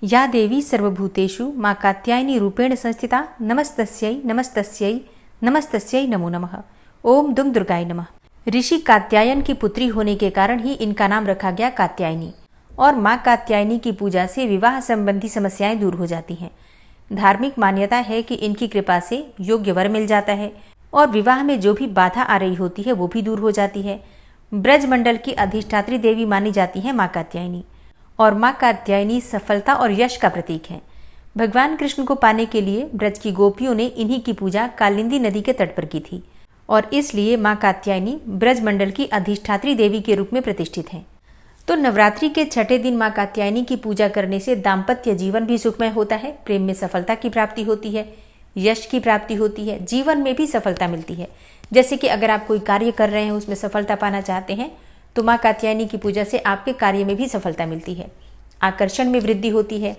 या देवी सर्वभूतेषु माँ कात्यायनी रूपेण संस्थिता नमस्तस्यै नमस्तस्यै नमस्तस्यै नमो नमः। ओम दुम दुर्गाय नमः। ऋषि कात्यायन की पुत्री होने के कारण ही इनका नाम रखा गया कात्यायनी। और माँ कात्यायनी की पूजा से विवाह संबंधी समस्याएं दूर हो जाती हैं। धार्मिक मान्यता है कि इनकी कृपा से योग्य वर मिल जाता है और विवाह में जो भी बाधा आ रही होती है वो भी दूर हो जाती है। ब्रजमंडल की अधिष्ठात्री देवी मानी जाती है माँ कात्यायनी। और माँ कात्यायनी सफलता और यश का प्रतीक है। भगवान कृष्ण को पाने के लिए ब्रज की गोपियों ने इन्हीं की पूजा कालिंदी नदी के तट पर की थी और इसलिए माँ कात्यायनी ब्रजमंडल की अधिष्ठात्री देवी के रूप में प्रतिष्ठित हैं। तो नवरात्रि के छठे दिन माँ कात्यायनी की पूजा करने से दाम्पत्य जीवन भी सुखमय होता है, प्रेम में सफलता की प्राप्ति होती है, यश की प्राप्ति होती है, जीवन में भी सफलता मिलती है। जैसे कि अगर आप कोई कार्य कर रहे हैं उसमें सफलता पाना चाहते हैं तो माँ कात्यायनी की पूजा से आपके कार्य में भी सफलता मिलती है, आकर्षण में वृद्धि होती है,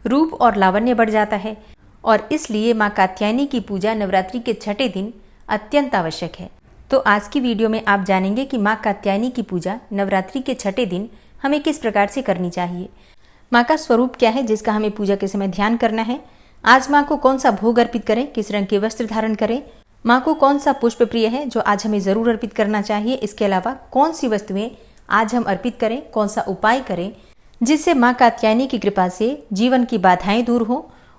रूप और लावण्य बढ़ जाता है। और इसलिए माँ कात्यायनी की पूजा नवरात्रि के छठे दिन अत्यंत आवश्यक है। तो आज की वीडियो में आप जानेंगे कि माँ कात्यायनी की पूजा नवरात्रि के छठे दिन हमें किस प्रकार से करनी चाहिए, माँ का स्वरूप क्या है जिसका हमें पूजा के समय ध्यान करना है, आज माँ को कौन सा भोग अर्पित करें, किस रंग के वस्त्र धारण करें, माँ को कौन सा पुष्प प्रिय है जो आज हमें जरूर अर्पित करना चाहिए, इसके अलावा कौन सी वस्तुएं आज हम अर्पित करें, कौन सा उपाय करें जिससे माँ कात्यायनी की कृपा से जीवन की बाधाएं दूर हो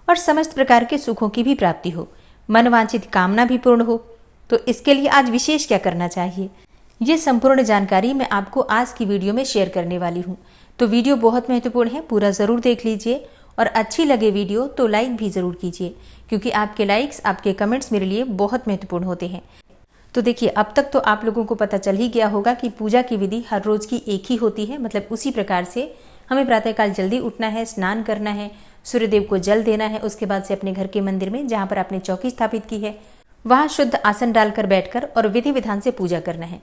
और समस्त प्रकार के सुखों की भी प्राप्ति हो, मनवांछित कामना भी पूर्ण हो। तो इसके लिए आज विशेष क्या करना चाहिए, ये संपूर्ण जानकारी मैं आपको आज की वीडियो में शेयर करने वाली हूँ। तो वीडियो बहुत महत्वपूर्ण है, पूरा ज़रूर देख लीजिए और अच्छी लगे वीडियो तो लाइक भी ज़रूर कीजिए, क्योंकि आपके लाइक्स, आपके कमेंट्स मेरे लिए बहुत महत्वपूर्ण होते हैं। तो देखिए, अब तक तो आप लोगों को पता चल ही गया होगा कि पूजा की विधि हर रोज़ की एक ही होती है। मतलब उसी प्रकार से हमें प्रातःकाल जल्दी उठना है, स्नान करना है, सूर्यदेव को जल देना है, उसके बाद से अपने घर के मंदिर में जहाँ पर आपने चौकी स्थापित की है वहाँ शुद्ध आसन डालकर बैठकर और विधि विधान से पूजा करना है।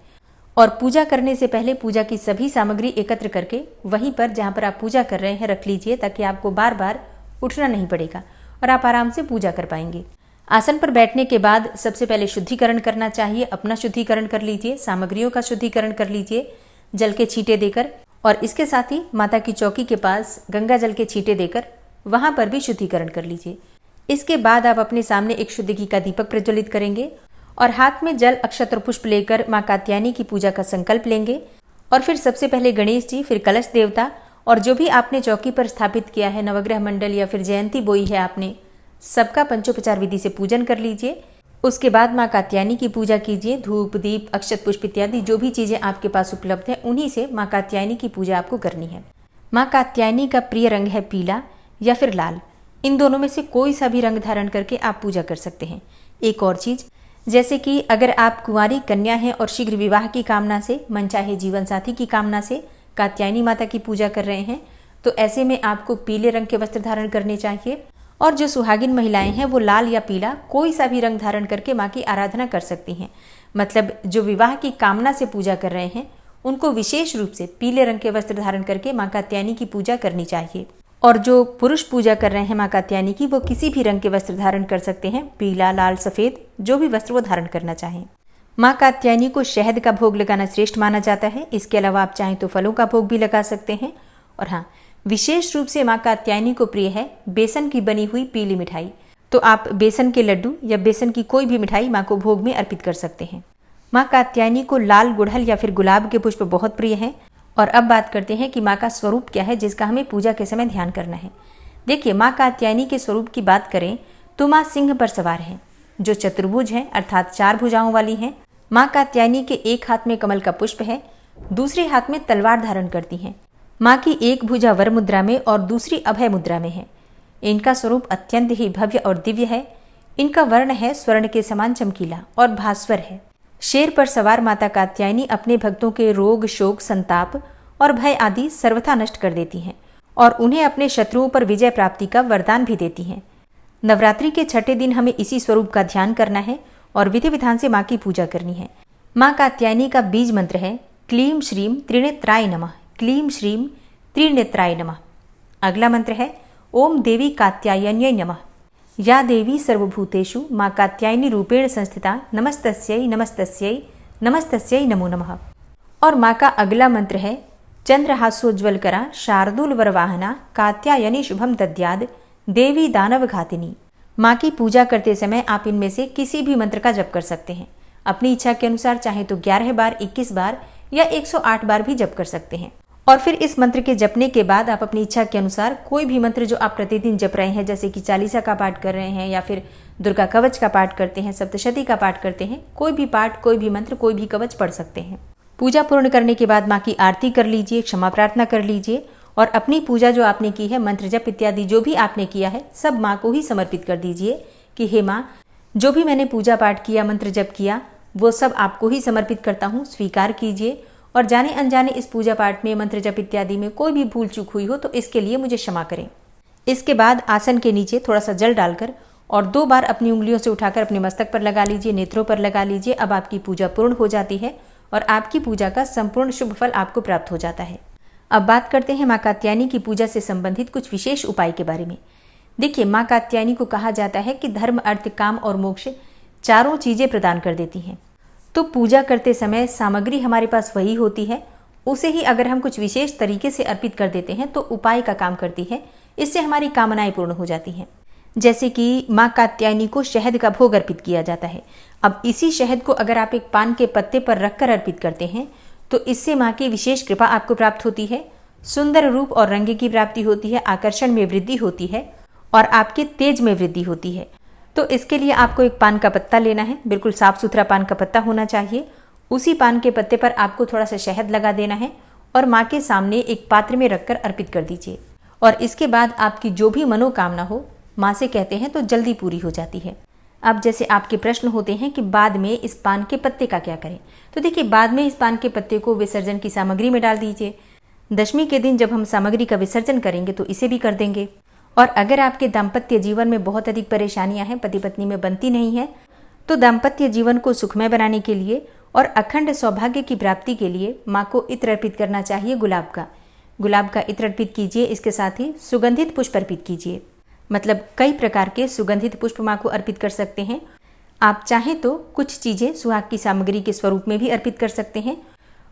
और पूजा करने से पहले पूजा की सभी सामग्री एकत्र करके वहीं पर जहाँ पर आप पूजा कर रहे हैं रख लीजिए, ताकि आपको बार बार उठना नहीं पड़ेगा और आप आराम से पूजा कर पाएंगे। आसन पर बैठने के बाद सबसे पहले शुद्धिकरण करना चाहिए। अपना शुद्धिकरण कर लीजिए, सामग्रियों का शुद्धिकरण कर लीजिए जल के छींटे देकर, और इसके साथ ही माता की चौकी के पास गंगा जल के छींटे देकर वहां पर भी शुद्धिकरण कर लीजिए। इसके बाद आप अपने सामने एक शुद्ध घी का दीपक प्रज्वलित करेंगे और हाथ में जल, अक्षत और पुष्प लेकर माँ कात्यायनी की पूजा का संकल्प लेंगे। और फिर सबसे पहले गणेश जी, फिर कलश देवता और जो भी आपने चौकी पर स्थापित किया है, नवग्रह मंडल या फिर जयंती बोई है आपने, सबका पंचोपचार विधि से पूजन कर लीजिए। उसके बाद माँ कात्यायनी की पूजा कीजिए। धूप, दीप, अक्षत पुष्प इत्यादि जो भी चीज़ें आपके पास उपलब्ध है उन्हीं से माँ कात्यायनी की पूजा आपको करनी है। माँ कात्यायनी का प्रिय रंग है पीला या फिर लाल। इन दोनों में से कोई सा भी रंग धारण करके आप पूजा कर सकते हैं। एक और चीज़, जैसे कि अगर आप कुंवारी कन्या हैं और शीघ्र विवाह की कामना से, मनचाहे जीवन साथी की कामना से कात्यायनी माता की पूजा कर रहे हैं, तो ऐसे में आपको पीले रंग के वस्त्र धारण करने चाहिए। और जो सुहागिन महिलाएं हैं वो लाल या पीला कोई सा भी रंग धारण करके माँ की आराधना कर सकती हैं। मतलब जो विवाह की कामना से पूजा कर रहे हैं उनको विशेष रूप से पीले रंग के वस्त्र धारण करके माँ कात्यायनी की पूजा करनी चाहिए। और जो पुरुष पूजा कर रहे हैं माँ कात्यायनी की, वो किसी भी रंग के वस्त्र धारण कर सकते हैं, पीला, लाल, सफ़ेद, जो भी वस्त्र वो धारण करना चाहें। माँ कात्यायनी को शहद का भोग लगाना श्रेष्ठ माना जाता है। इसके अलावा आप चाहें तो फलों का भोग भी लगा सकते हैं। और हाँ, विशेष रूप से माँ कात्यायनी को प्रिय है बेसन की बनी हुई पीली मिठाई। तो आप बेसन के लड्डू या बेसन की कोई भी मिठाई माँ को भोग में अर्पित कर सकते हैं। माँ कात्यायनी को लाल गुड़हल या फिर गुलाब के पुष्प बहुत प्रिय हैं। और अब बात करते हैं कि माँ का स्वरूप क्या है जिसका हमें पूजा के समय ध्यान करना है। देखिए, माँ कात्यायनी के स्वरूप की बात करें तो माँ सिंह पर सवार हैं, जो चतुर्भुज हैं, अर्थात 4 भुजाओं वाली हैं। माँ कात्यायनी के एक हाथ में कमल का पुष्प है, दूसरे हाथ में तलवार धारण करती हैं। माँ की एक भुजा वर मुद्रा में और दूसरी अभय मुद्रा में है। इनका स्वरूप अत्यंत ही भव्य और दिव्य है। इनका वर्ण है स्वर्ण के समान चमकीला और भास्वर है। शेर पर सवार माता कात्यायनी अपने भक्तों के रोग, शोक, संताप और भय आदि सर्वथा नष्ट कर देती हैं और उन्हें अपने शत्रुओं पर विजय प्राप्ति का वरदान भी देती हैं। नवरात्रि के छठे दिन हमें इसी स्वरूप का ध्यान करना है और विधि विधान से माँ की पूजा करनी है। माँ कात्यायनी का बीज मंत्र है क्लीं श्रीं त्रिनेत्राय नमः, क्लीं श्रीं त्रिनेत्राय नमः। अगला मंत्र है ओम देवी कात्यायन्यै नमः। या देवी सर्वभूतेषु माँ कात्यायनी रूपेण संस्थिता नमस्तस्यै नमस्तस्यै नमस्तस्यै नमो नमः। और माँ का अगला मंत्र है चंद्रहास्योज्ज्वलकरा शार्दूल वरवाहना कात्यायनी शुभम दद्याद देवी दानव घातिनी। माँ की पूजा करते समय आप इनमें से किसी भी मंत्र का जप कर सकते हैं। अपनी इच्छा के अनुसार चाहे तो 11 बार, 21 बार या 108 बार भी जप कर सकते हैं। और फिर इस मंत्र के जपने के बाद आप अपनी इच्छा के अनुसार कोई भी मंत्र जो आप प्रतिदिन जप रहे हैं, जैसे कि चालीसा का पाठ कर रहे हैं या फिर दुर्गा कवच का पाठ करते हैं, सप्तशती का पाठ करते हैं, कोई भी पाठ, कोई भी मंत्र, कोई भी कवच पढ़ सकते हैं। पूजा पूर्ण करने के बाद माँ की आरती कर लीजिए, क्षमा प्रार्थना कर लीजिए और अपनी पूजा जो आपने की है, मंत्र जप इत्यादि जो भी आपने किया है, सब माँ को ही समर्पित कर दीजिए कि हे माँ, जो भी मैंने पूजा पाठ किया, मंत्र जप किया, वो सब आपको ही समर्पित करता हूँ, स्वीकार कीजिए। और जाने अनजाने इस पूजा पाठ में, मंत्र जप इत्यादि में कोई भी भूल चूक हुई हो तो इसके लिए मुझे क्षमा करें। इसके बाद आसन के नीचे थोड़ा सा जल डालकर और 2 बार अपनी उंगलियों से उठाकर अपने मस्तक पर लगा लीजिए, नेत्रों पर लगा लीजिए। अब आपकी पूजा पूर्ण हो जाती है और आपकी पूजा का संपूर्ण शुभ फल आपको प्राप्त हो जाता है। अब बात करते हैं माँ कात्यायनी की पूजा से संबंधित कुछ विशेष उपाय के बारे में। देखिए, माँ कात्यायनी को कहा जाता है कि धर्म, अर्थ, काम और मोक्ष चारों चीजें प्रदान कर देती हैं। तो पूजा करते समय सामग्री हमारे पास वही होती है, उसे ही अगर हम कुछ विशेष तरीके से अर्पित कर देते हैं तो उपाय का काम करती है। इससे हमारी कामनाएं पूर्ण हो जाती हैं। जैसे कि माँ कात्यायनी को शहद का भोग अर्पित किया जाता है। अब इसी शहद को अगर आप एक पान के पत्ते पर रखकर अर्पित करते हैं तो इससे माँ की विशेष कृपा आपको प्राप्त होती है, सुंदर रूप और रंग की प्राप्ति होती है, आकर्षण में वृद्धि होती है और आपके तेज में वृद्धि होती है। तो इसके लिए आपको एक पान का पत्ता लेना है, बिल्कुल साफ सुथरा पान का पत्ता होना चाहिए। उसी पान के पत्ते पर आपको थोड़ा सा शहद लगा देना है और माँ के सामने एक पात्र में रखकर अर्पित कर दीजिए। और इसके बाद आपकी जो भी मनोकामना हो, माँ से कहते हैं तो जल्दी पूरी हो जाती है। अब जैसे आपके प्रश्न होते हैं कि बाद में इस पान के पत्ते का क्या करें, तो देखिए, बाद में इस पान के पत्ते को विसर्जन की सामग्री में डाल दीजिए। दशमी के दिन जब हम सामग्री का विसर्जन करेंगे तो इसे भी कर देंगे। और अगर आपके दाम्पत्य जीवन में बहुत अधिक परेशानियां हैं, पति पत्नी में बनती नहीं है, तो दाम्पत्य जीवन को सुखमय बनाने के लिए और अखंड सौभाग्य की प्राप्ति के लिए माँ को इत्र अर्पित करना चाहिए, गुलाब का। गुलाब का इत्र अर्पित कीजिए। इसके साथ ही सुगंधित पुष्प अर्पित कीजिए, मतलब कई प्रकार के सुगंधित पुष्प माँ को अर्पित कर सकते हैं। आप चाहें तो कुछ चीजें सुहाग की सामग्री के स्वरूप में भी अर्पित कर सकते हैं।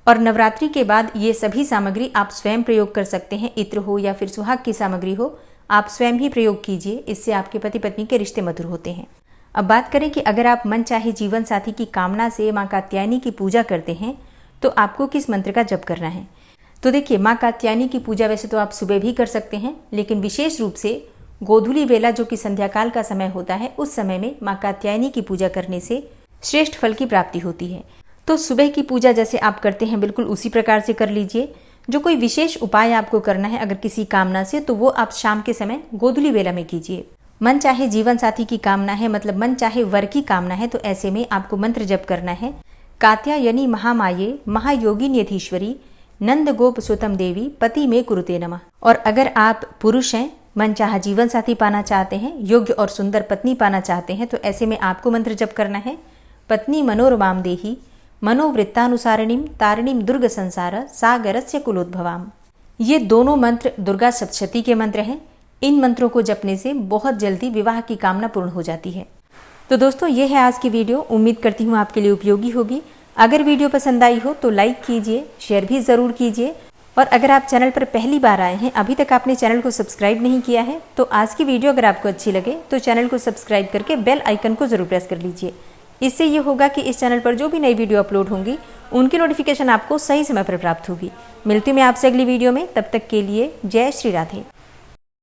और नवरात्रि के बाद ये सभी सामग्री आप स्वयं प्रयोग कर सकते हैं। इत्र हो या फिर सुहाग की सामग्री हो, आप स्वयं ही प्रयोग कीजिए। इससे आपके पति पत्नी के रिश्ते मधुर होते हैं। अब बात करें कि अगर आप मन चाहे जीवन साथी की कामना से माँ कात्यायनी की पूजा करते हैं तो आपको किस मंत्र का जप करना है। तो देखिए, माँ कात्यायनी की पूजा वैसे तो आप सुबह भी कर सकते हैं, लेकिन विशेष रूप से गोधूली बेला, जो कि संध्या काल का समय होता है, उस समय में माँ कात्यायनी की पूजा करने से श्रेष्ठ फल की प्राप्ति होती है। तो सुबह की पूजा जैसे आप करते हैं बिल्कुल उसी प्रकार से कर लीजिए। जो कोई विशेष उपाय आपको करना है अगर किसी कामना से, तो वो आप शाम के समय गोधूली बेला में कीजिए। मन चाहे जीवन साथी की कामना है, मतलब मन चाहे वर की कामना है, तो ऐसे में आपको मंत्र जप करना है, कात्यायनी महामाये महायोगिन्यधीश्वरी नंद गोप सुतम देवी पति में कुरुते नमः। और अगर आप पुरुष हैं, मन चाहा जीवन साथी पाना चाहते हैं, योग्य और सुंदर पत्नी पाना चाहते हैं, तो ऐसे में आपको मंत्र जप करना है, पत्नी मनोरमाम देही मनोवृत्तानुसारिणीम तारिणीम दुर्ग संसार सागरस्य कुलोद्भवाम। ये दोनों मंत्र दुर्गा सप्तशती के मंत्र हैं। इन मंत्रों को जपने से बहुत जल्दी विवाह की कामना पूर्ण हो जाती है। तो दोस्तों, ये है आज की वीडियो। उम्मीद करती हूँ आपके लिए उपयोगी होगी। अगर वीडियो पसंद आई हो तो लाइक कीजिए, शेयर भी ज़रूर कीजिए। और अगर आप चैनल पर पहली बार आए हैं, अभी तक आपने चैनल को सब्सक्राइब नहीं किया है, तो आज की वीडियो अगर आपको अच्छी लगे तो चैनल को सब्सक्राइब करके बेल आइकन को ज़रूर प्रेस कर लीजिए। इससे ये होगा कि इस चैनल पर जो भी नई वीडियो अपलोड होंगी उनकी नोटिफिकेशन आपको सही समय पर प्राप्त होगी। मिलती हूँ मैं आपसे अगली वीडियो में, तब तक के लिए जय श्री राधे।